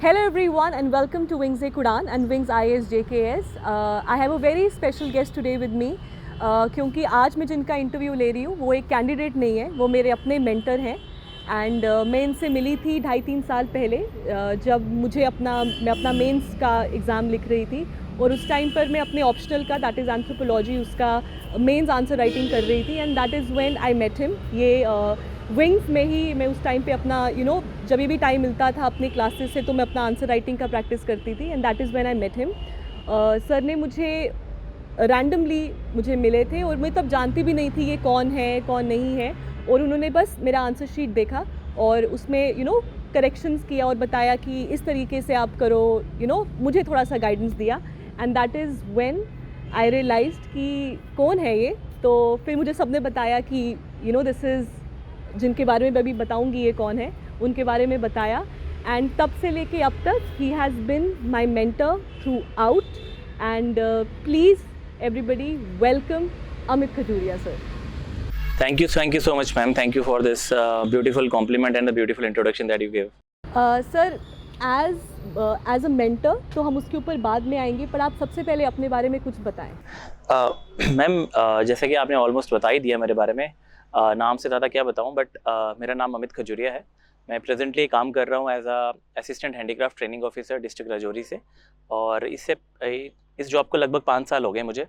Hello everyone and welcome to Wings Kudan and Wings IAS JKS. I have a very special guest today with me क्योंकि आज मैं जिनका interview ले रही हूँ वो एक कैंडिडेट नहीं है, वो मेरे अपने मेंटर हैं एंड मैं इनसे मिली थी 2.5-3 साल पहले जब मैं अपना मेंस का एग्ज़ाम लिख रही थी और उस टाइम पर मैं अपने ऑप्शनल का दैट इज़ एंथ्रोपोलॉजी उसका मेंस आंसर राइटिंग कर रही थी and that is when I met him. ये विंग्स में ही मैं उस टाइम पे अपना जब भी टाइम मिलता था अपने क्लासेस से तो मैं अपना आंसर राइटिंग का प्रैक्टिस करती थी and that is when I met him. Sir ने मुझे रैंडमली मुझे मिले थे और मैं तब जानती भी नहीं थी ये कौन है कौन नहीं है, और उन्होंने बस मेरा आंसर शीट देखा और उसमें करेक्शंस किया और बताया कि इस तरीके से आप करो, मुझे थोड़ा सा गाइडेंस दिया and that is when I realised कि कौन है ये। तो फिर मुझे सबने बताया कि दिस इज़ जिनके बारे में मैं अभी बताऊंगी ये कौन है, उनके बारे में बताया एंड तब से लेके अब तक he has been my mentor through out and please everybody welcome Amit Khajuria sir. Thank you so much ma'am. Thank you for this beautiful compliment and the beautiful introduction that you gave. Sir, as a mentor तो हम उसके ऊपर बाद में आएंगे, पर आप सबसे पहले अपने बारे में कुछ बताएं। मैम जैसे कि आपने ऑलमोस्ट बता ही दिया मेरे बारे में, नाम से ज़्यादा क्या बताऊं, बट मेरा नाम अमित खजूरिया है। मैं प्रेजेंटली काम कर रहा हूं as assistant handicraft training officer district Rajouri से, और इस जॉब को लगभग 5 साल हो गए मुझे।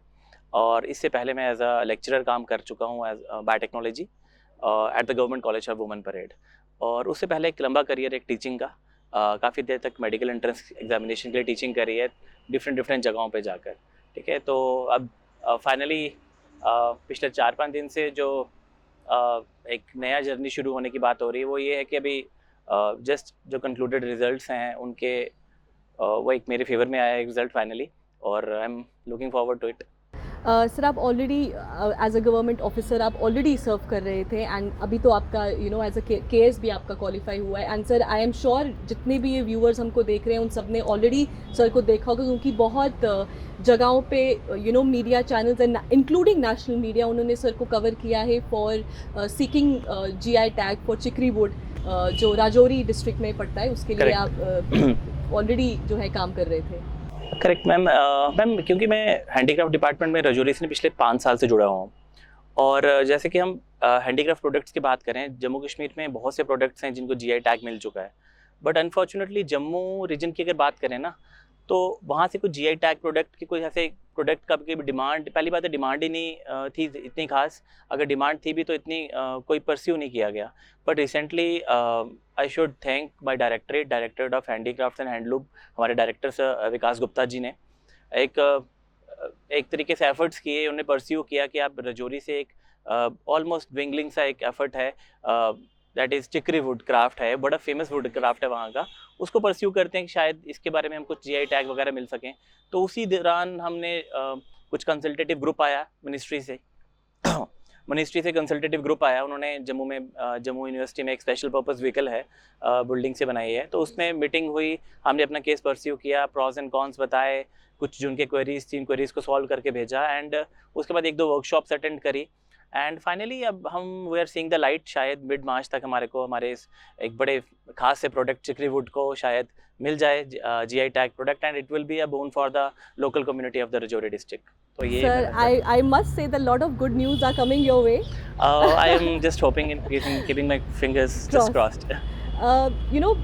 और इससे पहले मैं एज अ लेक्चरर काम कर चुका हूँ as biotechnology at the government college of women Parade, और उससे पहले एक लंबा करियर एक टीचिंग का, काफ़ी देर तक मेडिकल एंट्रेंस एग्जामिनेशन के लिए टीचिंग करी है डिफरेंट जगहों पे जाकर। ठीक है, तो अब फाइनली पिछले 4-5 दिन से जो एक नया जर्नी शुरू होने की बात हो रही है वो ये है कि अभी जस्ट जो कंक्लूडेड रिजल्ट्स हैं उनके वो एक मेरे फेवर में आया है रिजल्ट फाइनली, और I am looking forward to it. Sir आप already as a government officer आप ऑलरेडी सर्व कर रहे थे एंड अभी तो आपका एज अ केएस भी आपका क्वालिफाई हुआ है and sir I am sure जितने भी ये व्यूअर्स हमको देख रहे हैं उन सब ने ऑलरेडी सर को देखा होगा, क्योंकि बहुत जगहों पे media channels and including national media उन्होंने सर को कवर किया है for seeking GI tag for chikri wood जो राजौरी डिस्ट्रिक्ट में पड़ता है, उसके लिए आप ऑलरेडी जो है काम कर रहे थे। Correct ma'am. मैम क्योंकि मैं हैंडीक्राफ्ट डिपार्टमेंट में राजौरी से पिछले 5 साल से जुड़ा हुआ हूँ, और जैसे कि हम हैंडीक्राफ्ट प्रोडक्ट्स की बात करें, जम्मू कश्मीर में बहुत से प्रोडक्ट्स हैं जिनको जीआई टैग मिल चुका है, बट अनफॉर्चुनेटली जम्मू रीजन की अगर बात करें ना तो वहाँ से कुछ जीआई टैग प्रोडक्ट की कोई ऐसे प्रोडक्ट का भी डिमांड, पहली बात है डिमांड ही नहीं थी इतनी खास, अगर डिमांड थी भी तो इतनी कोई परस्यू नहीं किया गया। But recently I should thank my directorate of handicrafts and handloom, हमारे डायरेक्टर सर विकास गुप्ता जी ने एक तरीके से एफर्ट्स किए, उन्हें परस्यू किया कि आप राजौरी से एक ऑलमोस्ट विंगलिंग सा एक एफर्ट है दैट इज़ चिकरी वुड क्राफ्ट है, बड़ा फेमस वुड क्राफ्ट है वहाँ का, उसको परस्यू करते हैं कि शायद इसके बारे में हम कुछ जीआई टैग वगैरह मिल सकें। तो उसी दौरान हमने कुछ कंसल्टेटिव ग्रुप आया मिनिस्ट्री से कंसल्टेटिव ग्रुप आया, उन्होंने जम्मू यूनिवर्सिटी में एक स्पेशल पर्पस व्हीकल है बिल्डिंग से बनाई है, तो उसमें मीटिंग हुई, हमने अपना केस परस्यू किया, प्रॉस एंड कॉन्स बताए, कुछ जिनके क्वेरीज 3 क्वेरीज को सॉल्व करके भेजा, एंड उसके बाद 1-2 वर्कशॉप्स अटेंड करी, एंड फाइनली अब हम we are seeing the light. शायद मिड मार्च तक हमारे इस एक बड़े खास से प्रोडक्ट चिकरी वुड को शायद मिल जाए GI tag product, and it will be a boon for the local community of the Rajouri district. तो ये sir I must say that lot of good news are coming your way. I am just hoping and keeping my fingers just crossed.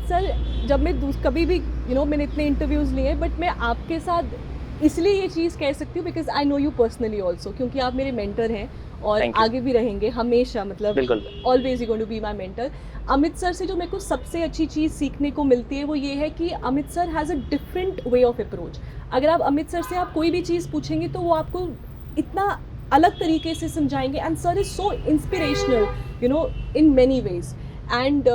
Sir जब मैं कभी भी मैंने इतने interviews लिए but मैं आपके साथ इसलिए ये चीज़ कह सकती हूँ because I know you personally also, क्योंकि आप मेरे मेंटर हैं और आगे भी रहेंगे हमेशा, मतलब always you going to be my mentor. Amit sir से जो मेरे को सबसे अच्छी चीज़ सीखने को मिलती है वो ये है कि Amit sir has a different way of approach. अगर आप अमित सर से आप कोई भी चीज़ पूछेंगे तो वो आपको इतना अलग तरीके से समझाएंगे and sir is so inspirational in many ways. And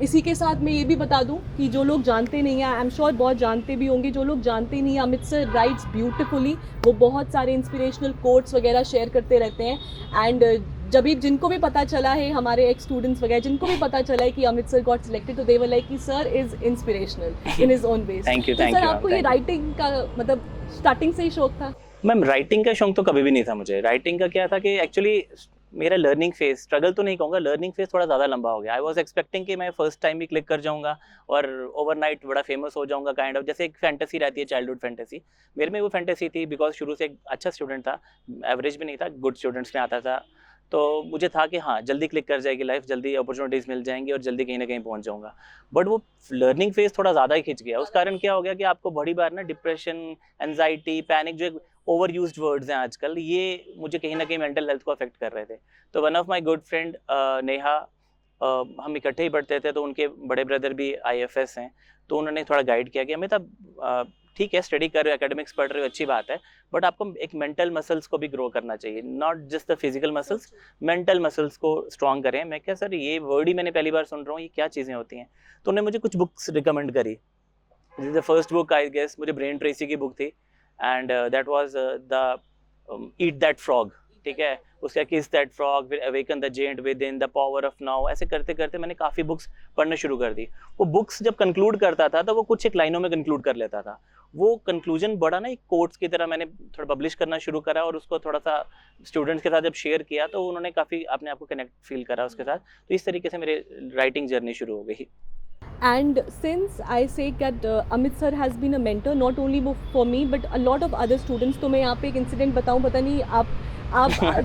इसी के साथ मैं ये भी बता दूं कि जो लोग जानते नहीं हैं, आई एम श्योर बहुत जानते भी होंगे, जो लोग जानते नहीं हैं, अमित सर राइट्स ब्यूटिफुली, वो बहुत सारे इंस्पिरेशनल कोट्स वगैरह शेयर करते रहते हैं। एंड जब भी जिनको भी पता चला है, हमारे एक्स स्टूडेंट्स वगैरह जिनको भी पता चला है कि अमित सर गॉट सिलेक्टेड, तो दे वर लाइक कि sir is inspirational in his own ways. Thank you. Sir आपको ये राइटिंग का मतलब स्टार्टिंग से ही शौक था? मैम राइटिंग का शौक तो कभी भी नहीं था मुझे। राइटिंग का क्या था कि एक्चुअली मेरा लर्निंग फेज, स्ट्रगल तो नहीं कहूँगा, लर्निंग फेज थोड़ा ज़्यादा लंबा हो गया। आई वाज एक्सपेक्टिंग कि मैं फर्स्ट टाइम ही क्लिक कर जाऊँगा और ओवरनाइट बड़ा फेमस हो जाऊँगा, काइंड ऑफ जैसे एक फैंटेसी रहती है, चाइल्डहुड फैंटेसी। मेरे में वो फैंटेसी थी, बिकॉज शुरू से एक अच्छा स्टूडेंट था, एवरेज भी नहीं था, गुड स्टूडेंट्स में आता था। तो मुझे था कि हाँ, जल्दी क्लिक कर जाएगी लाइफ, जल्दी अपॉर्चुनिटीज़ मिल जाएंगी और जल्दी कहीं ना कहीं पहुँच जाऊँगा। बट वो लर्निंग फेज थोड़ा ज़्यादा ही खिंच गया। उस कारण क्या हो गया कि आपको बड़ी बार ना डिप्रेशन, एनजाइटी, पैनिक, जो एक ओवर यूज्ड वर्ड्स हैं आजकल, ये मुझे कहीं ना कहीं मेंटल हेल्थ को अफेक्ट कर रहे थे। तो one of my good friend Neha, हम इकट्ठे ही पढ़ते थे, तो उनके बड़े ब्रदर भी आईएफएस हैं, तो उन्होंने थोड़ा गाइड किया कि अमित, अब ठीक है स्टडी कर रहे हो, एकेडमिक्स पढ़ रहे हो, अच्छी बात है, बट आपको एक मेंटल मसल्स को भी ग्रो करना चाहिए, not just the physical muscles, mental muscles को स्ट्रॉन्ग करें। मैं क्या सर, ये वर्ड ही मैंने पहली बार सुन रहा हूँ, ये क्या चीज़ें होती हैं? तो उन्होंने मुझे कुछ बुक्स रिकमेंड करी। The first book I guess मुझे ब्रेन ट्रेसी की बुक थी, and that was the eat that frog, ठीक है, उसका किस दैट फ्रॉग, फिर awaken the giant within, the power of now, ऐसे करते करते मैंने काफ़ी बुक्स पढ़ना शुरू कर दी। वो बुक्स जब कंक्लूड करता था तो वो कुछ एक लाइनों में कंक्लूड कर लेता था। वो कंक्लूजन बड़ा ना एक कोट्स की तरह मैंने थोड़ा पब्लिश करना शुरू करा, और उसको थोड़ा सा स्टूडेंट्स के साथ जब शेयर किया तो उन्होंने काफ़ी अपने आप को कनेक्ट फील करा उसके साथ। तो इस तरीके से मेरे राइटिंग जर्नी शुरू हो गई। And since I say that Amit sir has been a mentor not only for me but a lot of other students, तो मैं यहाँ पे एक इंसिडेंट बताऊँ, पता नहीं आप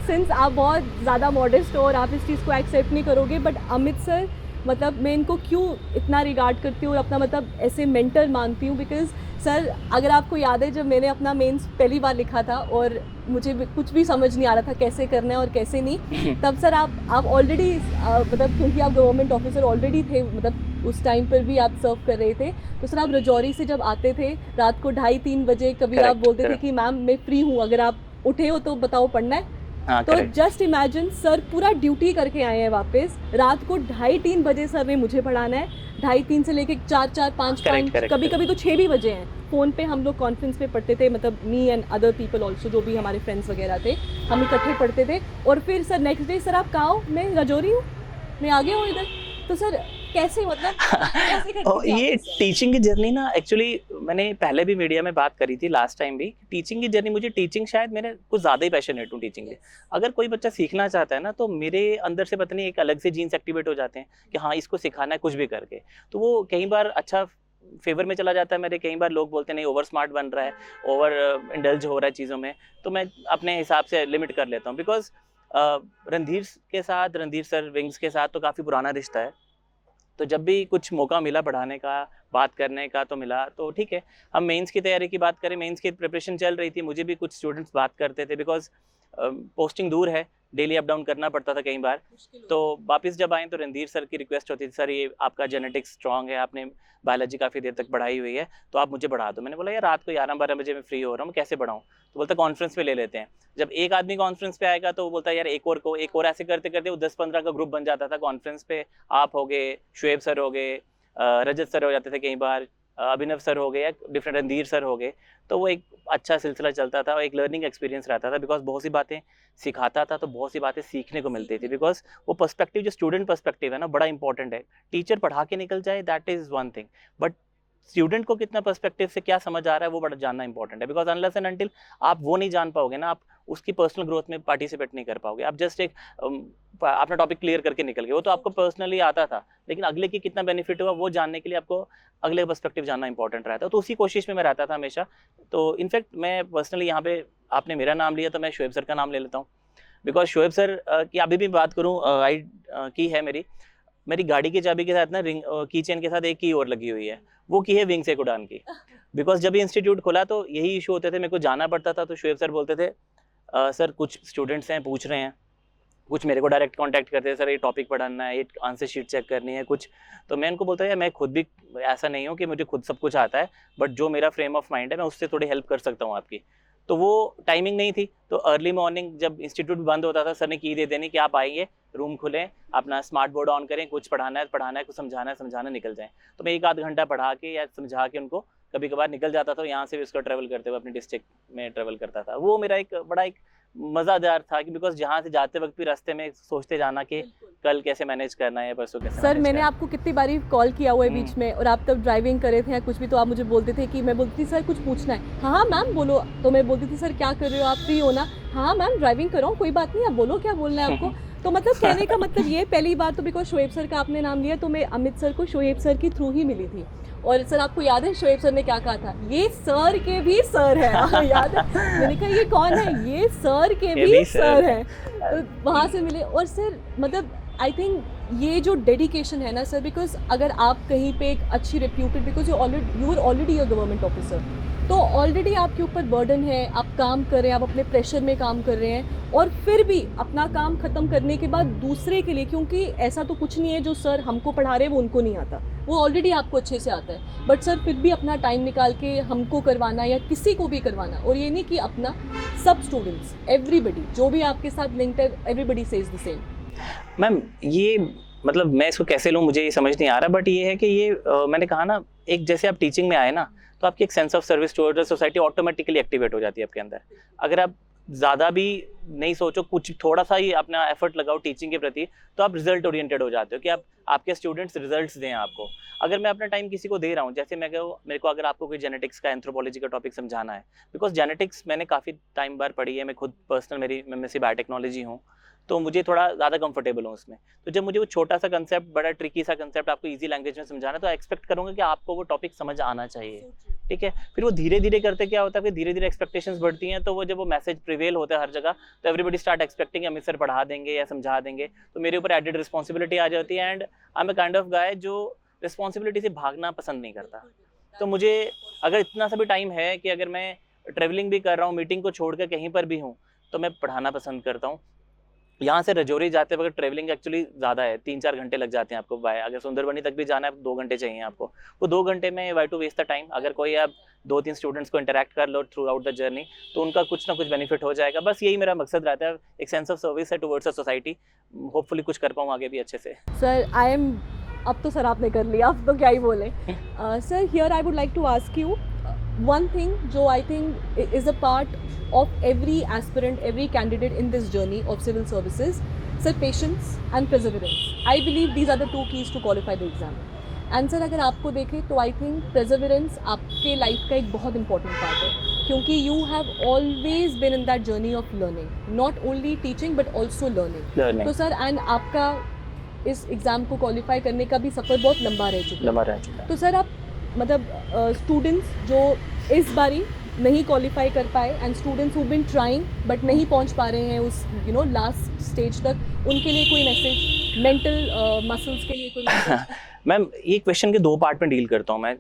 सिंस आप बहुत ज़्यादा मॉडेस्ट हो और आप इस चीज़ को एक्सेप्ट नहीं करोगे, बट अमित सर, मतलब मैं इनको क्यों इतना रिगार्ड करती हूँ और अपना मतलब ऐसे मेंटर मानती हूँ, बिकॉज सर, अगर आपको याद है जब मैंने अपना मेंस पहली बार लिखा था और मुझे कुछ भी समझ नहीं आ रहा था कैसे करना है और कैसे नहीं, तब सर आप ऑलरेडी मतलब क्योंकि आप गवर्नमेंट ऑफिसर ऑलरेडी थे, मतलब उस टाइम पर भी आप सर्व कर रहे थे, तो सर आप रजौरी से जब आते थे रात को 2:30-3 बजे, कभी आप बोलते थे कि मैम मैं फ्री हूँ, अगर आप उठे हो तो बताओ पढ़ना है। तो जस्ट इमेजिन सर पूरा ड्यूटी करके आए हैं वापस, रात को 2:30-3 बजे सर ने मुझे पढ़ाना है, 2:30-3 से लेके 4-4, 5-5, कभी कभी तो 6 भी बजे हैं। फ़ोन पे हम लोग कॉन्फ्रेंस पे पढ़ते थे, मतलब me and other people also, जो भी हमारे फ्रेंड्स वगैरह थे, हम इकट्ठे पढ़ते थे। और फिर सर नेक्स्ट डे, सर आप कहाँ हो? मैं रजौरी हूँ, मैं आ गया हूँ इधर। तो सर कैसे, मतलब कैसे करते थे ये टीचिंग की जर्नी ना, एक्चुअली मैंने पहले भी मीडिया में बात करी थी लास्ट टाइम भी, टीचिंग की जर्नी, मुझे टीचिंग, शायद मेरे कुछ ज़्यादा ही पैशनेट हूँ टीचिंग के। अगर कोई बच्चा सीखना चाहता है ना, तो मेरे अंदर से पता नहीं एक अलग से जीन्स एक्टिवेट हो जाते हैं कि हाँ इसको सिखाना है कुछ भी करके। तो वो कई बार अच्छा फेवर में चला जाता है मेरे, कई बार लोग बोलते हैं नहीं ओवर स्मार्ट बन रहा है, ओवर इंडल्ज हो रहा है चीज़ों में, तो मैं अपने हिसाब से लिमिट कर लेता हूँ। बिकॉज रणधीर के साथ, रणधीर सर विंग्स के साथ तो काफ़ी पुराना रिश्ता है, तो जब भी कुछ मौका मिला पढ़ाने का, बात करने का, तो मिला, तो ठीक है। हम मेंस की तैयारी की बात करें, मेंस की प्रिपरेशन चल रही थी, मुझे भी कुछ स्टूडेंट्स बात करते थे, बिकॉज पोस्टिंग दूर है, डेली अप डाउन करना पड़ता था कई बार। तो वापस जब आए तो रणधीर सर की रिक्वेस्ट होती थी, सर ये आपका जेनेटिक्स स्ट्रॉन्ग है, आपने बायोलॉजी काफ़ी देर तक पढ़ाई हुई है, तो आप मुझे पढ़ा दो। मैंने बोला यार रात को 11-12 बजे मैं फ्री हो रहा हूँ, मैं कैसे पढ़ाऊँ? तो बोलता कॉन्फ्रेंस पे ले लेते हैं। जब एक आदमी कॉन्फ्रेंस पे आएगा तो वो बोलता है यार एक और, ऐसे करते करते वो 10-15 का ग्रुप बन जाता था कॉन्फ्रेंस पे। आप हो गए, शुएब सर हो गए, रजत सर हो जाते थे कई बार, अभिनव सर हो गए, या डिफरेंट रणधीर सर हो गए। तो वो एक अच्छा सिलसिला चलता था और एक लर्निंग एक्सपीरियंस रहता था, बिकॉज बहुत सी बातें सिखाता था तो बहुत सी बातें सीखने को मिलती थी। बिकॉज वो पर्सपेक्टिव, जो स्टूडेंट पर्सपेक्टिव है ना, बड़ा इंपॉर्टेंट है। टीचर पढ़ा के निकल जाए, that is one thing, but student को कितना पर्सपेक्टिव से क्या समझ आ रहा है वो बड़ा जानना इंपॉर्टेंट है। बिकॉज अनलेस एंड अनटिल आप वो नहीं जान पाओगे ना, आप उसकी पर्सनल ग्रोथ में पार्टिसिपेट नहीं कर पाओगे। आप जस्ट एक अपना टॉपिक क्लियर करके निकल गए, वो तो आपको पर्सनली आता था, लेकिन अगले की कितना बेनिफिट हुआ वो जानने के लिए आपको अगले पर्सपेक्टिव जानना इंपॉर्टेंट रहता है। तो उसी कोशिश में मैं रहता था हमेशा। तो इनफैक्ट मैं पर्सनली यहाँ पे, आपने मेरा नाम लिया तो मैं शुएब सर का नाम ले लेता हूँ, बिकॉज शुएब सर की अभी भी बात करूँ, की है मेरी गाड़ी की चाबी के साथ ना रिंग की चेन के साथ एक की और लगी हुई है, वो की है विंग्स एक उड़ान की। बिकॉज जब इंस्टीट्यूट खोला तो यही इशू होते थे, मेरे को जाना पड़ता था, तो शुएब सर बोलते थे सर कुछ स्टूडेंट्स हैं पूछ रहे हैं, कुछ मेरे को डायरेक्ट कांटेक्ट करते हैं, सर ये टॉपिक पढ़ाना है, ये आंसर शीट चेक करनी है कुछ। तो मैं उनको बोलता है मैं खुद भी ऐसा नहीं हूँ कि मुझे खुद सब कुछ आता है, बट जो मेरा फ्रेम ऑफ माइंड है मैं उससे थोड़ी हेल्प कर सकता हूँ आपकी। तो वो टाइमिंग नहीं थी, तो अर्ली मॉर्निंग जब इंस्टीट्यूट बंद होता था, सर ने की दे देनी कि आप आइए, रूम खुलें, अपना स्मार्ट बोर्ड ऑन करें, कुछ पढ़ाना है, कुछ समझाना निकल जाएँ। तो मैं 1-8 घंटा पढ़ा के या समझा के उनको कभी कभार निकल जाता था, यहाँ से भी उसका ट्रैवल करते हुए अपनी डिस्ट्रिक्ट में ट्रैवल करता था। वो मेरा एक बड़ा एक मज़ेदार था कि बिकॉज जहाँ से जाते वक्त भी रास्ते में सोचते जाना कि कल कैसे मैनेज करना है या परसों कैसे सर manage मैंने करना आपको कितनी बारी कॉल किया हुआ है बीच में, और आप तब ड्राइविंग कर रहे थे या कुछ भी, तो आप मुझे बोलते थे कि, मैं बोलती थी सर कुछ पूछना है, हाँ हाँ मैम बोलो, तो मैं बोलती थी सर क्या कर रहे हो आप, फ्री हो ना, हाँ मैम ड्राइविंग कर रहा हूँ, कोई बात नहीं, आप बोलो क्या बोलना है आपको। तो मतलब कहने का मतलब ये, पहली बात तो बिकॉज शोएब सर का आपने नाम लिया, तो मैं अमित सर को शोएब सर के थ्रू ही मिली थी। और सर आपको याद है शोएब सर ने क्या कहा था, ये सर के भी सर है, याद है? मैंने कहा ये कौन है, ये सर के भी सर है। तो वहाँ से मिले। और सर मतलब आई थिंक ये जो डेडिकेशन है ना सर, बिकॉज अगर आप कहीं पे एक अच्छी reputed, because you are already a government officer, तो ऑलरेडी आपके ऊपर बर्डन है, आप काम कर रहे हैं, आप अपने प्रेशर में काम कर रहे हैं, और फिर भी अपना काम ख़त्म करने के बाद दूसरे के लिए, क्योंकि ऐसा तो कुछ नहीं है जो सर हमको पढ़ा रहे हैं वो उनको नहीं आता, वो ऑलरेडी आपको अच्छे से आता है, बट सर फिर भी अपना टाइम निकाल के हमको करवाना या किसी को भी करवाना, और ये नहीं कि अपना, सब स्टूडेंट्स, एवरीबडी जो भी आपके साथ लिंक्ड है, everybody says the same. Ma'am ये मतलब मैं इसको कैसे लूँ मुझे ये समझ नहीं आ रहा, बट ये है कि ये मैंने कहा ना, एक जैसे आप टीचिंग में आए ना, तो आपकी एक sense of service towards the society automatically activate हो जाती है आपके अंदर। अगर आप ज़्यादा भी नहीं सोचो, कुछ थोड़ा सा ही अपना एफर्ट लगाओ टीचिंग के प्रति, तो आप रिजल्ट ओरिएंटेड हो जाते हो कि आप आपके स्टूडेंट्स रिजल्ट्स दें आपको। अगर मैं अपना टाइम किसी को दे रहा हूँ, जैसे मैं कहूँ मेरे को अगर आपको कोई जेनेटिक्स का एंथ्रोपोलॉजी का टॉपिक समझाना है, बिकॉज जेनेटिक्स मैंने काफ़ी टाइम बार पढ़ी है, मैं खुद पर्सनल मेरी MSc बायोटेक्नोलॉजी हूँ, तो मुझे थोड़ा ज़्यादा कंफर्टेबल हूँ उसमें। तो जब मुझे वो छोटा सा कंसेप्ट, बड़ा ट्रिकी सा कंसेप्ट आपको इजी लैंग्वेज में समझाना है, तो एक्सपेक्ट करूँगा कि आपको वो टॉपिक समझ आना चाहिए, ठीक है। फिर वो धीरे धीरे करते क्या होता है, फिर धीरे धीरे एक्सपेक्टेशंस बढ़ती हैं, तो वो जब वो मैसेज प्रिवेल होता है हर जगह, तो everybody start expecting Amit sir पढ़ा देंगे या समझा देंगे, तो मेरे ऊपर एडेड रिस्पॉन्सिबिलिटी आ जाती है। And I am a kind of guy जो रिस्पॉन्सिबिलिटी से भागना पसंद नहीं करता। तो मुझे अगर इतना सा भी टाइम है कि अगर मैं ट्रेवलिंग भी कर रहा हूँ, मीटिंग को छोड़कर कहीं पर भी हूँ, तो मैं पढ़ाना पसंद करता हूँ। यहाँ से रजौरी जाते वक्त ट्रैवलिंग एक्चुअली ज़्यादा है, 3-4 घंटे लग जाते हैं आपको बाय। अगर सुंदरबनी तक भी जाना है 2 घंटे चाहिए आपको। वो 2 घंटे में why to waste the time. अगर कोई आप 2-3 स्टूडेंट्स को इंटरेक्ट कर लो थ्रू आउट द जर्नी, तो उनका कुछ ना कुछ बेनिफिट हो जाएगा। बस यही मेरा मकसद रहता है, एक सेंस ऑफ सर्विस है टुवर्ड्स अ सोसाइटी। होपफुली कुछ कर पाऊँ आगे भी अच्छे से। सर आई एम, अब तो सर आपने कर लिया, अब तो क्या ही बोले। Sir here I would like to ask you one thing जो I think is a part of every aspirant, every candidate in this journey of civil services, sir, patience and perseverance. I believe these are the 2 keys to qualify the exam. And sir अगर आपको देखें तो I think perseverance आपके life का एक बहुत important part है, क्योंकि you have always been in that journey of learning, not only teaching but also learning. तो सर एंड आपका इस एग्ज़ाम को क्वालिफाई करने का भी सफ़र बहुत लंबा रह चुका है। तो सर आप मतलब स्टूडेंट्स जो इस बारी नहीं क्वालिफाई कर पाए, and students who been trying but नहीं पहुंच पा रहे हैं उस लास्ट स्टेज तक, उनके लिए कोई मैसेज, मेंटल मसल्स के लिए कोई मैसेज? मैम ये क्वेश्चन के 2 पार्ट में डील करता हूँ मैं।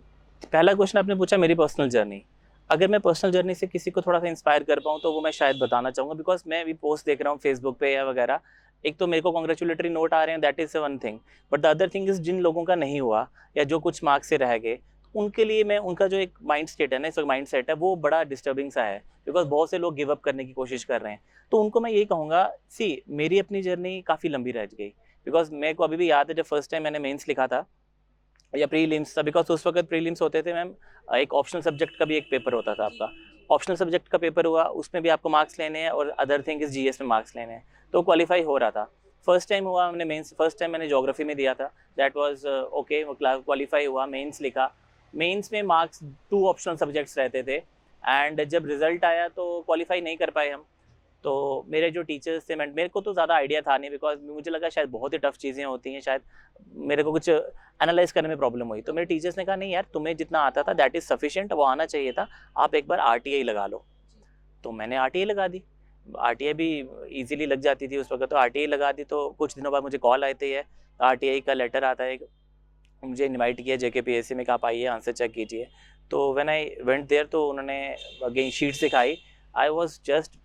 पहला क्वेश्चन आपने पूछा मेरी पर्सनल जर्नी। अगर मैं पर्सनल जर्नी से किसी को थोड़ा सा इंस्पायर कर पाऊँ तो वो मैं शायद बताना चाहूँगा, बिकॉज मैं अभी पोस्ट देख रहा हूँ फेसबुक पे या वगैरह। एक तो मेरे को कॉन्ग्रेचुलेटरी नोट आ रहे हैं, that is one thing, but the other thing is जिन लोगों का नहीं हुआ या जो कुछ मार्क्स से रह गए, उनके लिए मैं, उनका जो एक माइंड स्टेट है ना, इस माइंड सेट है, वो बड़ा डिस्टर्बिंग सा है, बिकॉज बहुत से लोग गिव अप करने की कोशिश कर रहे हैं। तो उनको मैं यही कहूँगा, सी मेरी अपनी जर्नी काफ़ी लंबी रह गई, बिकॉज मेरे को अभी भी याद है जब फर्स्ट टाइम मैंने मेंस लिखा था या प्रीलिम्स था, बिकॉज उस वक्त प्रीलिम्स होते थे मैम, एक ऑप्शनल सब्जेक्ट का भी एक पेपर होता था आपका। ऑप्शनल सब्जेक्ट का पेपर हुआ, उसमें भी आपको मार्क्स लेने हैं और अदर थिंग इज GS में मार्क्स लेने हैं, तो क्वालिफाई हो रहा था। फर्स्ट टाइम हुआ हमने मेंस, फर्स्ट टाइम मैंने ज्योग्राफी में दिया था, दैट वाज ओके, क्वालिफाई हुआ। मेंस लिखा, मेंस में मार्क्स 2 ऑप्शनल सब्जेक्ट्स रहते थे, एंड जब रिजल्ट आया तो क्वालिफाई नहीं कर पाए हम। तो मेरे जो टीचर्स थे, मेरे को तो ज़्यादा आइडिया था नहीं, बिकॉज मुझे लगा शायद बहुत ही टफ चीज़ें होती हैं, शायद मेरे को कुछ एनालाइज करने में प्रॉब्लम हुई। तो मेरे टीचर्स ने कहा नहीं यार, तुम्हें जितना आता था दैट इज़ सफिशिएंट, वो आना चाहिए था, आप एक बार RTI लगा लो। तो मैंने RTI लगा दी। RTI भी ईजिली लग जाती थी उस वक्त, तो RTI लगा दी। तो कुछ दिनों बाद मुझे कॉल आती है, RTI का लेटर आता है, मुझे इनवाइट किया JKPSC में कि आप आइए आंसर चेक कीजिए। तो व्हेन आई वेंट देयर, तो उन्होंने अगेन शीट दिखाई। I was just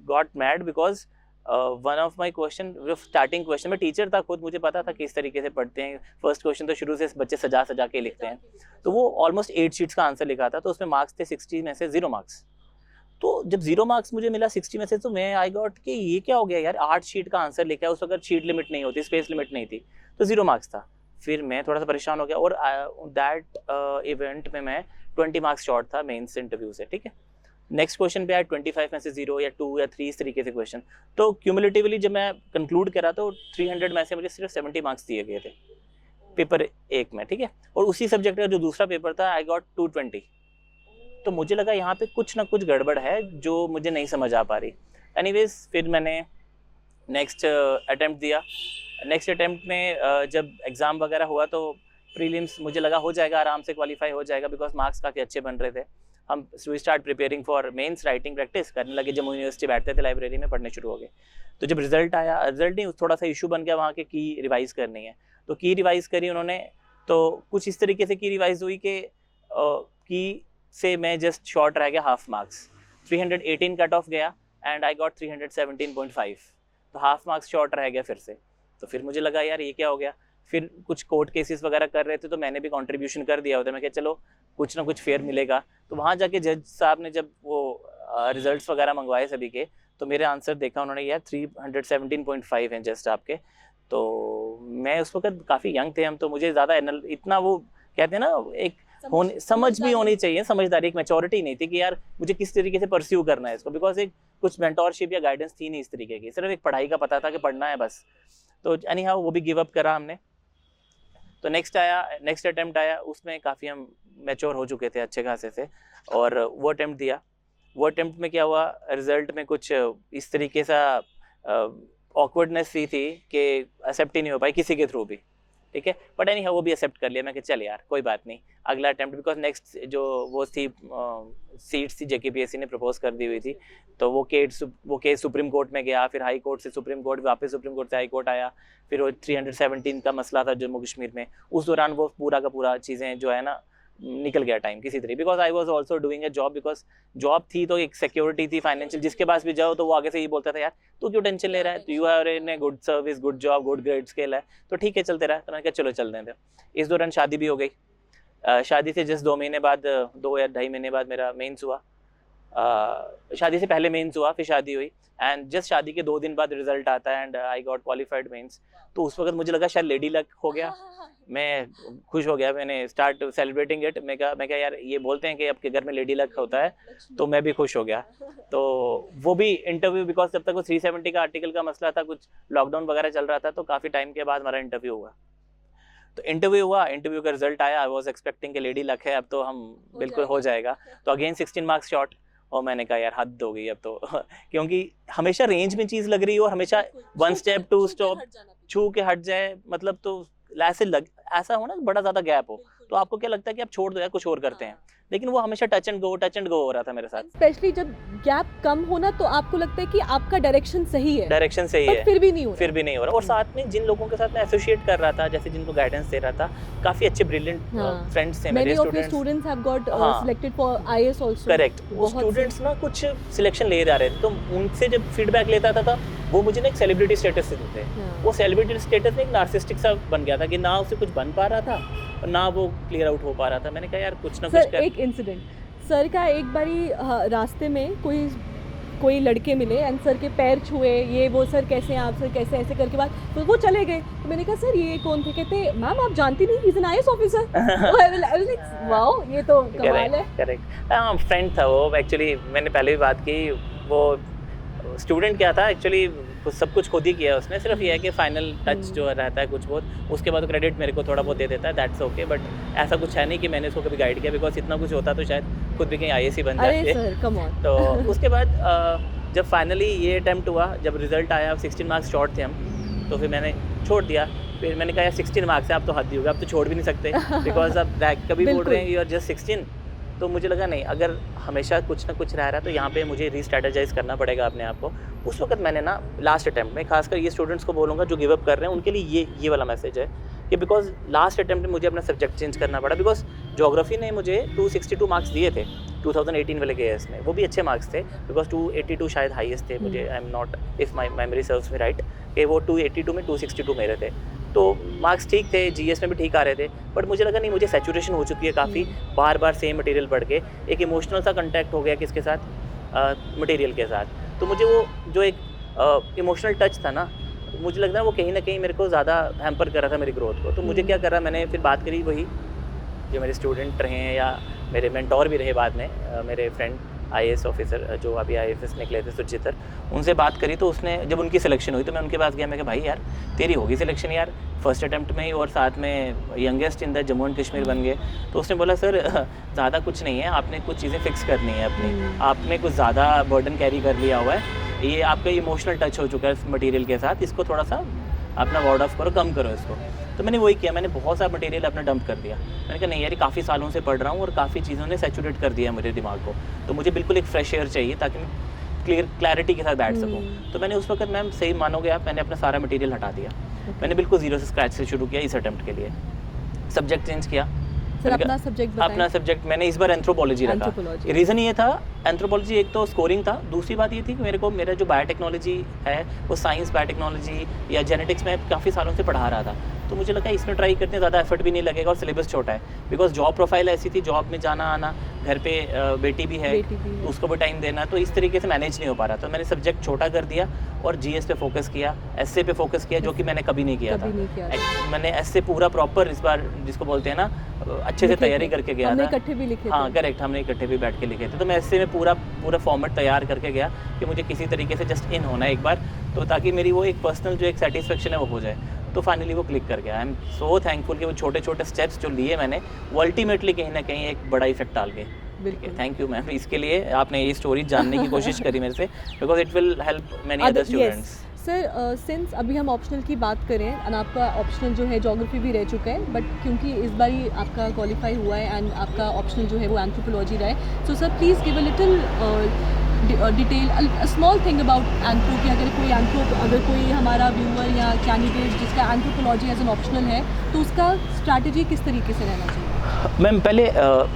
got mad, because one of my question, starting question, मैं टीचर था खुद, मुझे पता था किस तरीके से पढ़ते हैं। फर्स्ट क्वेश्चन तो शुरू से बच्चे सजा सजा के लिखते हैं, तो वो ऑलमोस्ट 8 शीट्स का आंसर लिखा था, तो उसमें मार्क्स थे 60 में से 0 मार्क्स। तो जब 0 मार्क्स मुझे मिला 60 में से, तो मैं आई गॉट कि ये क्या हो गया यार, 8 शीट का आंसर लिखा है, उस वक्त शीट लिमिट नहीं होती, स्पेस लिमिट नहीं थी, तो 0 मार्क्स था। फिर मैं थोड़ा सा परेशान हो गया, और दैट इवेंट में मैं 20 मार्क्स शॉर्ट था मेंस इंटरव्यू से, ठीक है। नेक्स्ट क्वेश्चन पे आया 25 में से 0 या 2 या 3 इस तरीके से क्वेश्चन। तो क्यूमुलेटिवली जब मैं कंक्लूड करा तो 300 में से मुझे सिर्फ 70 मार्क्स दिए गए थे पेपर 1 में, ठीक है। और उसी सब्जेक्ट का जो दूसरा पेपर था आई गॉट 220। तो मुझे लगा यहाँ पे कुछ ना कुछ गड़बड़ है जो मुझे नहीं समझ आ पा रही। एनीवेज फिर मैंने नेक्स्ट अटेम्प्ट दिया। नेक्स्ट अटेम्प्ट में जब एग्ज़ाम वगैरह हुआ तो प्रीलिम्स मुझे लगा हो जाएगा, आराम से क्वालिफाई हो जाएगा बिकॉज मार्क्स काफ़ी अच्छे बन रहे थे। हम we start preparing for mains, writing practice करने लगे, जम्मू यूनिवर्सिटी बैठते थे लाइब्रेरी में, पढ़ने शुरू हो गए। तो जब रिजल्ट आया, रिजल्ट नहीं, थोड़ा सा इशू बन गया वहाँ के की रिवाइज़ करनी है। तो की रिवाइज़ करी उन्होंने, तो कुछ इस तरीके से की रिवाइज़ हुई कि की से मैं जस्ट शॉर्ट रह गया हाफ मार्क्स। 318 कट ऑफ गया एंड आई गॉट 317.5, तो हाफ मार्क्स शॉर्ट रह गया फिर से। तो फिर मुझे लगा यार ये क्या हो गया। फिर कुछ कोर्ट केसेस वगैरह कर रहे थे तो मैंने भी कंट्रीब्यूशन कर दिया होता, मैं कहा चलो कुछ ना कुछ फेयर मिलेगा। तो वहाँ जाके जज साहब ने जब वो रिजल्ट्स वगैरह मंगवाए सभी के, तो मेरे आंसर देखा उन्होंने, यार 317.5 हैं जस्ट आपके। तो मैं उस वक्त काफ़ी यंग थे हम, तो मुझे ज़्यादा इतना वो कहते हैं ना एक समझ भी होनी चाहिए, समझदारी, एक मैच्योरिटी नहीं थी कि यार मुझे किस तरीके से परस्यू करना है इसको, बिकॉज एक कुछ मेंटोरशिप या गाइडेंस थी नहीं इस तरीके की, सिर्फ एक पढ़ाई का पता था कि पढ़ना है बस। तो एनी हाउ वो भी गिव अप करा हमने। तो नेक्स्ट अटेम्प्ट आया, उसमें काफ़ी हम मैच्योर हो चुके थे अच्छे खासे से, और वो अटेम्प्ट दिया। वो अटेम्प्ट में क्या हुआ, रिजल्ट में कुछ इस तरीके सा ऑकवर्डनेस सी थी कि एक्सेप्ट ही नहीं हो पाई किसी के थ्रू भी, ठीक है। बट एनी हाउ वो भी एक्सेप्ट कर लिया, मैं कि चल यार कोई बात नहीं, अगला अटेम्प्ट, बिकॉज नेक्स्ट जो वो थी सीट्स थी JKPSC ने प्रपोज कर दी हुई थी। तो वो केस सुप्रीम कोर्ट में गया, फिर हाई कोर्ट से सुप्रीम कोर्ट, वापस सुप्रीम कोर्ट से हाई कोर्ट आया, फिर वो 317 का मसला था जम्मू कश्मीर में। उस दौरान वो पूरा का पूरा चीज़ें जो है ना निकल गया टाइम किसी तरह, because I was also doing a job, because job थी तो एक सिक्योरिटी थी फाइनेंशियल, जिसके पास भी जाओ तो वो आगे से ये बोलता था यार तू क्यों टेंशन ले रहा है, you are in a good service, good job, good grade scale है, तो ठीक है चलते रहा। तो मैंने कहा चलो चल देते। इस दौरान शादी भी हो गई। शादी से जस्ट 2 महीने बाद, 2 या 2.5 महीने बाद मेरा मेंस हुआ। शादी से पहले मेंस हुआ, फिर शादी हुई, एंड जस्ट शादी के 2 दिन बाद रिजल्ट आता है and I got qualified mains. तो उस वक्त मुझे लगा शायद लेडी लक हो गया, मैं खुश हो गया, मैंने स्टार्ट सेलिब्रेटिंग इट। मैं कहा यार ये बोलते हैं कि आपके घर में लेडी लक होता है, तो मैं भी खुश हो गया। तो वो भी इंटरव्यू, बिकॉज जब तक वो 370 का आर्टिकल का मसला था, कुछ लॉकडाउन वगैरह चल रहा था, तो काफ़ी टाइम के बाद हमारा इंटरव्यू हुआ। तो इंटरव्यू हुआ, इंटरव्यू का रिजल्ट आया, आई वॉज एक्सपेक्टिंग कि लेडी लक है, अब तो हम बिल्कुल हो जाएगा। तो अगेन 16 मार्क्स शॉर्ट, और मैंने कहा यार हद हो गई अब तो क्योंकि हमेशा रेंज में चीज़ लग रही हो, हमेशा 1 स्टेप 2 स्टॉप छू के हट जाए, मतलब तो ऐसा हो ना बड़ा ज़्यादा गैप हो, तो आपको क्या लगता है कि आप छोड़ दो यार कुछ और करते हैं, लेकिन वो हमेशा टच एंड गो हो रहा था मेरे साथ। स्पेशली जब गैप कम होना तो आपको लगता है कि आपका डायरेक्शन सही है, फिर भी नहीं हो रहा। और साथ में जिन लोगों के साथ मैं एसोसिएट कर रहा था, जैसे जिनको गाइडेंस दे रहा था, काफी अच्छे ब्रिलियंट फ्रेंड्स थे मेरे students have got selected for IAS also. Correct, वो स्टूडेंट्स ना कुछ सिलेक्शन ले जा रहे थे, तो उनसे जब फीडबैक लेता था वो मुझे ना एक सेलिब्रिटी स्टेटस देते थे। वो सेलिब्रिटी स्टेटस में एक नार्सिस्टिक सा बन गया था कि ना उसे कुछ बन पा रहा था और ना वो क्लियर आउट हो पा रहा था। मैंने कहा यार कुछ ना कुछ कर। एक इंसिडेंट सर का, एक बारी रास्ते में कोई लड़के मिले एंड सर के पैर छुए, ये वो, सर कैसे हैं आप, सर कैसे, ऐसे करके बाद तो वो चले गए। तो मैंने कहा सर ये कौन थे? कहते मैम आप जानती नहीं, he is an IAS officer. Wow, ये तो कमाल है। करेक्ट, हाँ फ्रेंड था वो। एक्चुअली मैंने पहले भी बात की, वो स्टूडेंट क्या था एक्चुअली, सब कुछ खुद ही किया उसने, सिर्फ ये है कि फाइनल टच जो रहता है कुछ बहुत, उसके बाद क्रेडिट मेरे को थोड़ा बहुत दे देता है, दैट्स ओके। बट ऐसा कुछ है नहीं कि मैंने उसको कभी गाइड किया, बिकॉज इतना कुछ होता तो शायद खुद भी कहीं IAS ही बन जाते। तो उसके बाद जब फाइनली ये अटैम्प्ट हुआ, जब रिजल्ट आया, 16 मार्क्स शॉर्ट थे हम, तो फिर मैंने छोड़ दिया। फिर मैंने कहा यार 16 मार्क्स है, आप तो हद ही होगा, आप तो छोड़ भी नहीं सकते, बिकॉज आप कभी बोल रहे हैं यू आर जस्ट 16। तो मुझे लगा नहीं, अगर हमेशा कुछ ना कुछ रह रहा है तो यहाँ पे मुझे रीस्ट्रेटेजाइज करना पड़ेगा अपने आप को। उस वक्त मैंने ना लास्ट अटैम्प्ट में, खासकर ये स्टूडेंट्स को बोलूँगा जो गिव अप कर रहे हैं, उनके लिए ये वाला मैसेज है कि बिकॉज लास्ट अटैम्प्ट में मुझे अपना सब्जेक्ट चेंज करना पड़ा, बिकॉज ज्योग्राफी ने मुझे 262 मार्क्स दिए थे 2018 वाले KS में, वो भी अच्छे मार्क्स थे, बिकॉज 282 शायद हाईएस्ट थे मुझे, I am not, if my memory serves me right, कि वो 282 में 262 मेरे थे। तो मार्क्स ठीक थे, GS में भी ठीक आ रहे थे, बट मुझे लगा नहीं, मुझे सैचुरेशन हो चुकी है काफ़ी, बार बार सेम मटेरियल पढ़ के, एक इमोशनल सा कंटेक्ट हो गया किसके साथ, मटेरियल के साथ। तो मुझे वो जो एक इमोशनल टच था ना, मुझे लगता है वो कहीं ना कहीं मेरे को ज़्यादा हैम्पर कर रहा था मेरी ग्रोथ को। तो मुझे क्या करा, मैंने फिर बात करी वही जो मेरे स्टूडेंट रहे हैं या मेरे मेंटोर भी रहे बाद में, मेरे फ्रेंड IAS ऑफिसर जो अभी IAS निकले थे सुचितर, उनसे बात करी तो उसने जब उनकी सिलेक्शन हुई तो मैं उनके पास गया, मैं कहा भाई यार तेरी होगी सिलेक्शन यार फर्स्ट अटैम्प्ट में ही, और साथ में youngest in the Jammu and Kashmir बन गए। तो उसने बोला सर ज़्यादा कुछ नहीं है, आपने कुछ चीज़ें फिक्स करनी है अपनी, आपने कुछ ज़्यादा बर्डन कैरी कर लिया हुआ है, ये आपका इमोशनल टच हो चुका है इस मटेरियल के साथ, इसको थोड़ा सा अपना वार्ड ऑफ करो, कम करो इसको। तो मैंने वही किया, मैंने बहुत सारा मटेरियल अपना डंप कर दिया। मैंने कहा नहीं यार काफ़ी सालों से पढ़ रहा हूँ और काफ़ी चीज़ों ने सैचुरेट कर दिया है मेरे दिमाग को, तो मुझे बिल्कुल एक फ्रेश एयर चाहिए ताकि मैं क्लैरिटी के साथ बैठ सकूँ। तो मैंने उस वक्त, मैम सही मानोगे आप, मैंने अपना सारा मटेरियल हटा दिया। मैंने बिल्कुल जीरो से स्क्रैच से शुरू किया इस अटैम्प्ट के लिए। सब्जेक्ट चेंज किया सर, अपना सब्जेक्ट बताएं। अपना सब्जेक्ट मैंने इस बार एंथ्रोपोलॉजी रखा। रीज़न ये था, एंथ्रोपोलॉजी एक तो स्कोरिंग था, दूसरी बात ये थी कि मेरा जो बायोटेक्नोलॉजी है वो साइंस बायोटेक्नोलॉजी या जेनेटिक्स में काफ़ी सालों से पढ़ा रहा था, तो मुझे लगा इसमें ट्राई करते हैं, ज़्यादा एफर्ट भी नहीं लगेगा और सिलेबस छोटा है। बिकॉज जॉब प्रोफाइल ऐसी थी, जॉब में जाना आना, घर पे बेटी भी है तो उसको भी टाइम देना, तो इस तरीके से मैनेज नहीं हो पा रहा। तो मैंने सब्जेक्ट छोटा कर दिया और GS पे फोकस किया, एसए पे फोकस किया, जो कि मैंने कभी नहीं किया था। मैंने एसए पूरा प्रॉपर इस बार जिसको बोलते हैं ना अच्छे से तैयारी करके गया था। इकट्ठे भी लिखे हाँ करेक्ट, हमने इकट्ठे भी बैठ के लिखे थे। तो मैं एसए में पूरा फॉर्मेट तैयार करके गया कि मुझे किसी तरीके से जस्ट इन होना है एक बार, तो ताकि मेरी वो एक पर्सनल जो एक सेटिस्फेक्शन है वो हो जाए। तो फाइनली वो क्लिक कर गया। आई एम सो थैंकफुल कि वो छोटे छोटे स्टेप्स जो लिए मैंने वो अल्टीमेटली कहीं ना कहीं एक बड़ा इफेक्ट डाल गए। थैंक यू मैम, इसके लिए आपने ये स्टोरी जानने की कोशिश करी मेरे से, because it will help many other students. Sir since अभी हम ऑप्शनल की बात करें एंड आपका ऑप्शनल जो है ज्योग्राफी भी रह चुका है, बट क्योंकि इस बार ही आपका क्वालिफाई हुआ है एंड आपका ऑप्शनल जो है वो एंथ्रोपोलॉजी रहा है, so sir please give a little detail small thing about anthro कि अगर कोई हमारा व्यूअर या कैंडिडेट जिसका एंथ्रोपोलॉजी एज एन ऑप्शनल है तो उसका स्ट्रैटेजी किस तरीके से रहना चाहिए? मैम पहले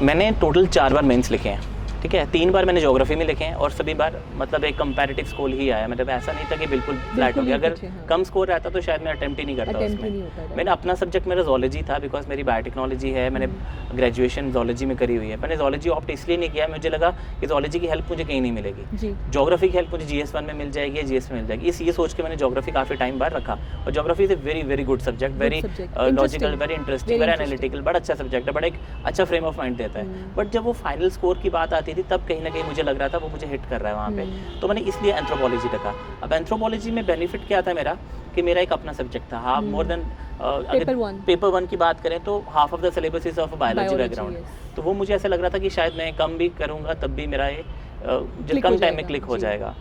मैंने टोटल 4 बार मेंस लिखे हैं, ठीक है, 3 बार मैंने ज्योग्राफी में लिखे हैं और सभी बार मतलब एक कंपैरेटिव स्कोर ही आया, मतलब ऐसा नहीं था कि बिल्कुल फ्लैट हो गया। अगर कम स्कोर रहता तो शायद मैं अटेम्प्ट ही नहीं करता उसमें। मैंने अपना सब्जेक्ट मेरा जोलॉजी था, बिकॉज मेरी बायोटेक्नोलॉजी है, मैंने ग्रेजुएशन जोलॉजी में करी हुई है। मैंने जोलॉजी ऑप्ट इसलिए नहीं किया, मुझे लगा कि जोलॉजी की हेल्प मुझे कहीं नहीं मिलेगी, ज्योग्राफी की हेल्प मुझे GS1 में मिल जाएगी, GS में मिल जाएगी, ये सोच के मैंने ज्योग्राफी काफ़ी टाइम बाद रखा। और geography is a very very good subject, very logical, very interesting, very analytical, बड़ा अच्छा सब्जेक्ट है, बड़ा एक अच्छा फ्रेम ऑफ माइंड देता है। बट जब वो फाइनल स्कोर की बात आती थी तब कहीं ना कहीं मुझे लग रहा था वो मुझे हिट कर रहा है वहाँ पे, तो मैंने इसलिए एंथ्रोपोलॉजी रखा। अब एंथ्रोपोलॉजी में बेनिफिट क्या था मेरा कि मेरा एक अपना सब्जेक्ट था, हाफ मोर देन पेपर 1 की बात करें तो half of the syllabus is of biology background, तो वो मुझे ऐसा लग रहा था कि शायद मैं कम भी करूँगा तब भी मेरा ये कम टाइम में क्लिक हो जाएगा।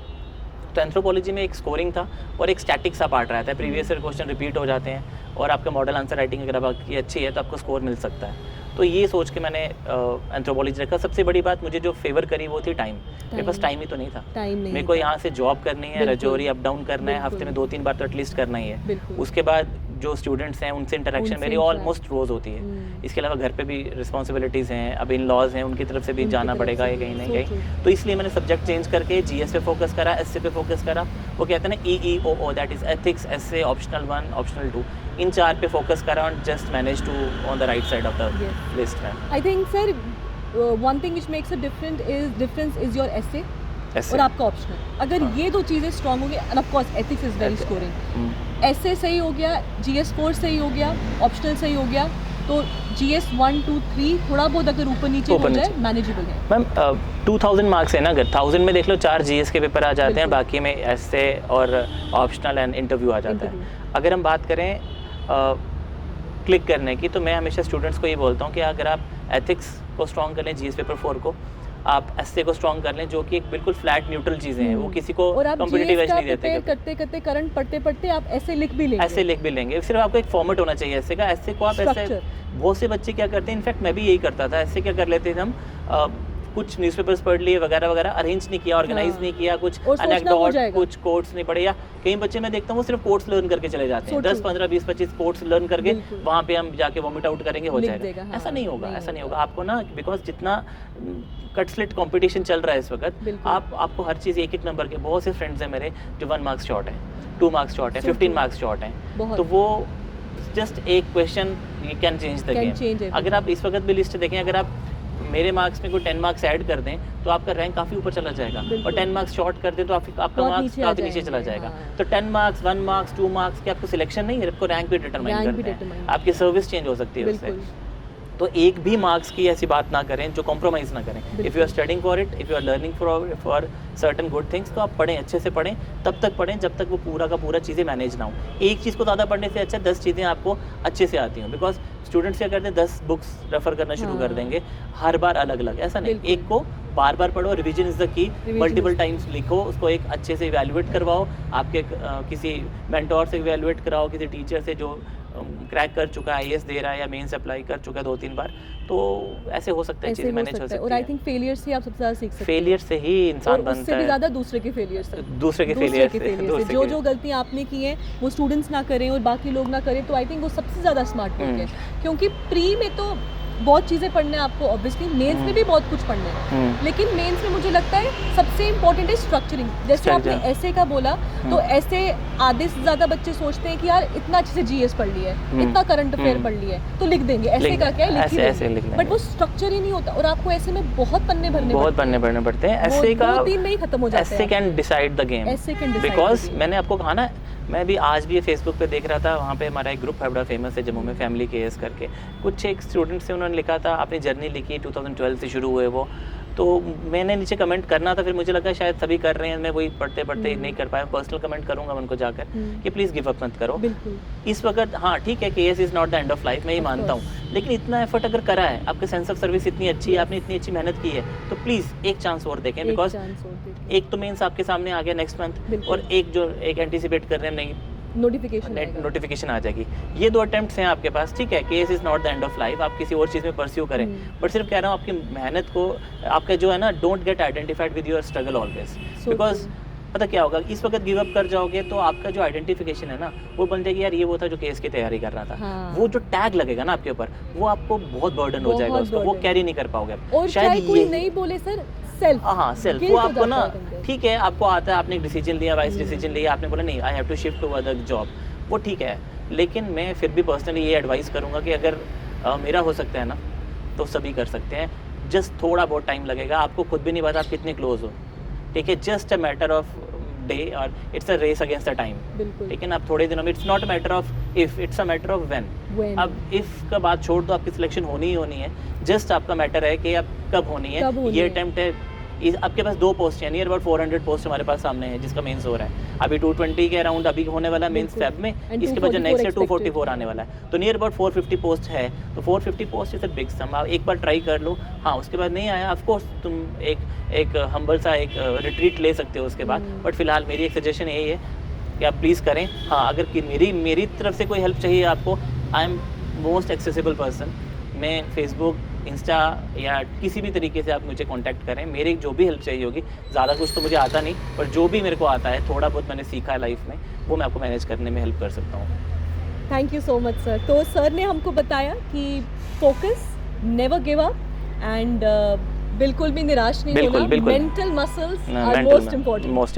तो एंथ्रोपोलॉजी में एक स्कोरिंग था और एक स्टैटिक सा पार्ट रहता है, प्रीवियस ईयर क्वेश्चन रिपीट हो जाते हैं और आपका मॉडल आंसर राइटिंग अगर आपकी अच्छी है तो आपको स्कोर मिल सकता है। तो ये सोच के मैंने एंथ्रोपोलॉजी रखा। सबसे बड़ी बात मुझे जो फेवर करी वो थी टाइम। मेरे पास टाइम ही तो नहीं था, मेरे को यहाँ से जॉब करनी है, रजौरी अप डाउन करना है, हफ्ते में 2-3 बार तो एटलीस्ट करना ही है। उसके बाद जो स्टूडेंट्स हैं उनसे इंटरेक्शन मेरी ऑलमोस्ट रोज़ होती है। इसके अलावा घर पे भी रिस्पॉन्सिबिलिटीज़ हैं, अब इन लॉज हैं, उनकी तरफ से भी जाना पड़ेगा ये कहीं ना कहीं, तो इसलिए मैंने सब्जेक्ट चेंज करके GS पे फोकस करा, एसए पे फोकस करा। वो कहते हैं ना EEOO, that is ethics, SA, optional 1, optional 2, इन 4 पे फोकस करा और just manage to on the right side of the list में। I think sir one thing which makes a difference is your SA और आपका ऑप्शनल। अगर ये 2 चीज़ें स्ट्रॉन्ग हो गई, and of course ethics is very scoring, SA सही हो गया, GS4 सही हो गया, ऑप्शनल सही हो गया, तो GS 1, 2, 3 थोड़ा बहुत अगर ऊपर नीचे हो जाए मैनेजेबल है। मैम 2000 मार्क्स है ना, अगर 1000 में देख लो 4 GS के पेपर आ जाते हैं, बाकी में एसए और ऑप्शनल एंड इंटरव्यू आ जाता है। अगर हम बात करें क्लिक करने की, तो मैं हमेशा स्टूडेंट्स को ये बोलता हूँ कि अगर आप एथिक्स को स्ट्रॉन्ग कर लें, GS पेपर 4 को, आप एसए को स्ट्रॉन्ग कर लें, जो कि एक बिल्कुल फ्लैट न्यूट्रल चीज़ें हैं, वो किसी को कॉम्पिटिटिव एज नहीं देते। करते करंट पढ़ते आप ऐसे लिख भी लेंगे, ऐसे लिख भी लेंगे, सिर्फ आपको एक फॉर्मेट होना चाहिए एसए का। एसए को आप ऐसे, बहुत से बच्चे क्या करते हैं, इनफैक्ट मैं भी यही करता था, ऐसे क्या कर लेते थे हम, कुछ न्यूज़पेपर्स पढ़ लिए वगैरह वगैरह, अरेंज नहीं किया, ऑर्गेनाइज नहीं किया, कुछ एनेक्डोट, कुछ कोट्स नहीं पढ़े, या कई बच्चे मैं देखता हूँ वो सिर्फ कोट्स लर्न करके चले जाते हैं, 10, 15, 20, 25 कोट्स लर्न करके वहाँ पे हम जाके वॉमिट आउट करेंगे, हो जाएगा। ऐसा नहीं होगा, ऐसा नहीं होगा। आपको ना, बिकॉज जितना कट स्लिट कंपटीशन चल रहा है इस वक्त, आपको हर चीज़ एक नंबर के, बहुत से फ्रेंड्स हैं मेरे जो 1 मार्क्स शॉर्ट है, 2 मार्क्स शॉर्ट है, 15 मार्क्स शॉर्ट हैं, तो वो जस्ट एक question can change the game. अगर आप इस वक्त भी लिस्ट देखें, अगर आप मेरे मार्क्स में कोई 10 मार्क्स ऐड कर दें तो आपका रैंक काफ़ी ऊपर चला जाएगा, और 10 मार्क्स शॉर्ट कर दें तो आपका मार्क्स काफ़ी नीचे चला जाएगा। तो 10 मार्क्स, 1 मार्क्स, 2 मार्क्स की आपको सिलेक्शन नहीं है, आपको रैंक भी डिटरमाइन करना है, आपकी सर्विस चेंज हो सकती है उससे। तो एक भी मार्क्स की ऐसी बात ना करें जो कॉम्प्रोमाइज़ ना करें। If you are studying for it, if you are learning for certain good things, तो आप पढ़ें, अच्छे से पढ़ें, तब तक पढ़ें जब तक वो पूरा का पूरा चीज़ें मैनेज ना हो। एक चीज़ को ज़्यादा पढ़ने से अच्छा 10 चीज़ें आपको अच्छे से आती हों। बिकॉज स्टूडेंट्स क्या करते हैं, 10 बुक्स रेफर करना शुरू कर देंगे, हर बार अलग अलग। ऐसा नहीं, एक को बार बार पढ़ो, revision is the key, multiple times लिखो, उसको एक अच्छे से इवैल्यूएट करवाओ, आपके किसी मेंटोर से इवैल्यूएट कराओ, किसी टीचर से जो क्रैक कर चुका है, आईएएस दे रहा है या मेंस अप्लाई कर चुका है 2-3 बार, तो ऐसे हो सकता है चीज़ें मैनेज हो सकती है। और आई थिंक फेलियर से आप सबसे ज़्यादा सीख सकते हैं। फेलियर से ही इंसान बनता है, उससे भी ज़्यादा दूसरे के फेलियर से, दूसरे के फेलियर से जो गलतियाँ आपने की हैं वो स्टूडेंट्स ना करें और बाकी लोग ना करें, तो आई थिंक वो सबसे ज़्यादा स्मार्ट वर्क है। क्योंकि प्री में तो बहुत चीज़ें पढ़ने हैं आपको, ऑब्वियसली मेंस में भी बहुत कुछ पढ़ना है, लेकिन मेंस में मुझे लगता है सबसे इम्पोर्टेंट है स्ट्रक्चरिंग। जैसे आपने ऐसे का बोला, तो ऐसे आधे से ज़्यादा बच्चे सोचते हैं कि यार इतना अच्छे से जीएस पढ़ लिया है, इतना करंट अफेयर पढ़ लिया है, तो लिख देंगे। ऐसे का क्या है, लिख ही देंगे, बट वो स्ट्रक्चर ही नहीं होता, और आपको ऐसे में बहुत पन्ने भरने पड़ते हैं। ऐसे का 2-3 में ही खत्म हो जाता है। ऐसे can decide the game, because मैंने आपको कहा ना, मैं भी आज भी फेसबुक पे देख रहा था, वहाँ पे हमारा एक ग्रुप है बड़ा फेमस है जम्मू में, फैमिली केएस करके। कुछ एक स्टूडेंट से उन्होंने लिखा था, अपनी जर्नी लिखी, 2012 से शुरू हुए वो, तो मैंने नीचे कमेंट करना था, फिर मुझे लगा शायद सभी कर रहे हैं, मैं वही पढ़ते पढ़ते नहीं कर पाया। पर्सनल कमेंट करूंगा उनको जाकर कि प्लीज़ गिव अप मत करो इस वक्त। हाँ ठीक है, KS is not the end of life, मैं ये मानता हूँ, लेकिन इतना एफर्ट अगर करा है, आपके सेंस ऑफ सर्विस इतनी अच्छी है, आपने इतनी अच्छी मेहनत की है, तो प्लीज़ एक चांस और देखें। बिकॉज एक तो मेंस आपके सामने आ गया नेक्स्ट मंथ, और एक जो एक एंटिसिपेट कर रहे हैं, नहीं नोटिफिकेशन आ जाएगी। ये 2 अटेम्प्ट्स हैं आपके पास, ठीक है। Case is not the end of life, आप किसी और चीज़ में परस्यू करें, बट सिर्फ कह रहा हूँ आपकी मेहनत को, आपका जो है ना, don't get identified with your struggle always. Because पता क्या होगा, इस वक्त गिव अप कर जाओगे तो आपका जो आइडेंटिफिकेशन है ना, वो बन जाएगी, यार ये वो था जो केस की तैयारी कर रहा था। हाँ। वो जो टैग लगेगा ना आपके ऊपर, वो आपको बहुत बर्डन हो जाएगा, उसको वो कैरी नहीं कर पाओगे। और शायद कोई नहीं बोले सर, सेल्फ, हाँ सेल्फ, वो आपको ना, ठीक है आपको आता है, आपने एक डिसीजन लिया, वाइस डिसीजन लिया, आपने बोला नहीं I have to shift to other job, वो ठीक है। लेकिन मैं फिर भी पर्सनली ये एडवाइस करूँगा कि अगर मेरा हो सकता है ना, तो सभी कर सकते हैं। जस्ट थोड़ा बहुत टाइम लगेगा, आपको खुद भी नहीं पता आप कितने क्लोज हो, ठीक है। Just a matter of day, और it's a race against the time, लेकिन आप थोड़े दिनों में, it's not a matter of if, it's a matter of when. अब इफ का बात छोड़ दो, आपकी सिलेक्शन होनी ही होनी है, जस्ट आपका मैटर है कि अब कब होनी है। ये अटेम्प्ट है, आपके पास 2 पोस्ट है, नियर अबाउट 400 पोस्ट हमारे पास सामने है, जिसका मेंस हो रहा है अभी 220 के अराउंड अभी होने वाला है मेंस फेब में, इसके बाद जो नेक्स्ट है 244 आने वाला है, तो नियर अबाउट 450 पोस्ट है। तो 450 पोस्ट इज अ बिग सम, आप एक बार ट्राई कर लो। हाँ उसके बाद नहीं आया, ऑफ कोर्स तुम एक हम्बल सा एक रिट्रीट ले सकते हो उसके बाद, बट फिलहाल मेरी एक सजेशन यही है कि आप प्लीज़ करें। हाँ अगर मेरी तरफ से कोई हेल्प चाहिए आपको, I am most accessible person. मैं फेसबुक, इंस्टा या किसी भी तरीके से आप मुझे कांटेक्ट करें, मेरी जो भी हेल्प चाहिए होगी। ज़्यादा कुछ तो मुझे आता नहीं, पर जो भी मेरे को आता है, थोड़ा बहुत मैंने सीखा है लाइफ में, वो मैं आपको मैनेज करने में हेल्प कर सकता हूँ। Thank you so much sir. तो सर ने हमको बताया कि focus, never give up, and बिल्कुल भी निराश नहीं होना। Mental muscles are most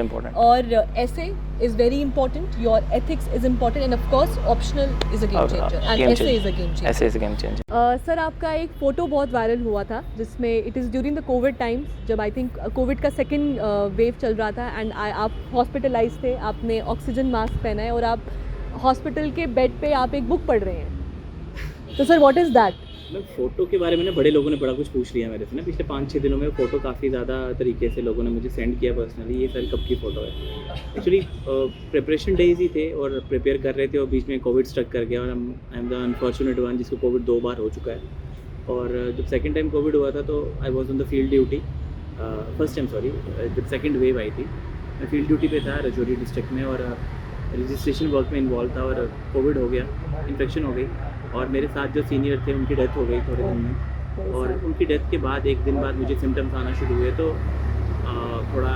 important, और essay is very important, your ethics is important, and of course optional is a game changer, and essay is a game changer. Sir आपका एक photo बहुत viral हुआ था, जिसमें it is during the covid times, जब I think Covid का second wave चल रहा था, एंड आप हॉस्पिटलाइज थे, आपने ऑक्सीजन मास्क पहना है, और आप हॉस्पिटल के बेड पे आप एक बुक पढ़ रहे हैं। तो sir what is that? Photo के बारे में ना बड़े लोगों ने बड़ा कुछ पूछ लिया मेरे से ना, पिछले 5-6 दिनों में फ़ोटो काफ़ी ज़्यादा तरीके से लोगों ने मुझे सेंड किया पर्सनली, ये सर कब की फ़ोटो है। एक्चुअली प्रिपरेशन डेज ही थे और प्रिपेयर कर रहे थे, और बीच में कोविड स्ट्रक कर गया, और I am the unfortunate one जिसको कोविड 2 बार हो चुका है। और जब सेकेंड टाइम कोविड हुआ था, तो I was on the field duty, first time sorry, जब सेकेंड वेव आई थी, मैं फील्ड ड्यूटी पे था राजौरी डिस्ट्रिक्ट में, और रजिस्ट्रेशन वर्क में इन्वॉल्व था, और कोविड हो गया, इन्फेक्शन हो गई, और मेरे साथ जो सीनियर थे उनकी डेथ हो गई थोड़े दिन में, और उनकी डेथ के बाद 1 दिन बाद मुझे सिम्टम्स आना शुरू हुए। तो थोड़ा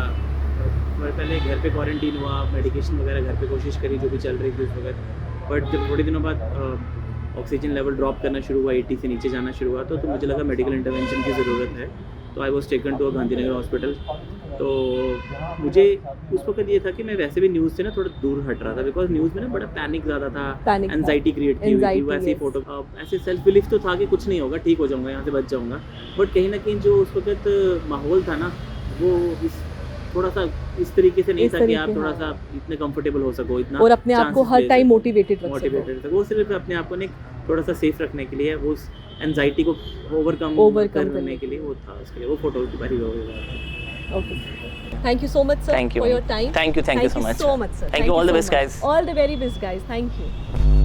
पहले घर पे क्वारंटीन हुआ, मेडिकेशन वगैरह घर पे कोशिश करी जो भी चल रही थी उस वक्त, बट जब थोड़े दिनों बाद ऑक्सीजन लेवल ड्रॉप करना शुरू हुआ, 80 से नीचे जाना शुरू हुआ, तो मुझे लगा मेडिकल इंटरवेंशन की ज़रूरत है। तो I was taken to Gandhinagar hospital. तो मुझे उस वक्त ये था कि मैं वैसे भी न्यूज़ से ना थोड़ा दूर हट रहा था, बिकॉज न्यूज़ में ना बड़ा पैनिक ज़्यादा था, एंजाइटी क्रिएट की हुई थी, वैसे ही फोटो, ऐसे सेल्फ बिलीफ तो था कि कुछ नहीं होगा, ठीक हो जाऊंगा, यहाँ से बच जाऊंगा, बट कहीं ना कहीं जो उस वक्त माहौल था ना, वो थोड़ा सा इस तरीके से नहीं था कि आप थोड़ा सा इतने कंफर्टेबल हो सको, इतना, और अपने आप को हर टाइम मोटिवेटेड वो सिर्फ अपने आप को थोड़ा सा सेफ रखने के लिए, वो उस एनजाइटी को ओवरकम Overcome करने के लिए वो था, उसके लिए वो फोटो की बारी हो गई। Okay. Thank you so much, sir, Thank you. for your time. Thank you so much. so much, sir. Thank you. All the best, much. guys. All the very best, guys. Thank you.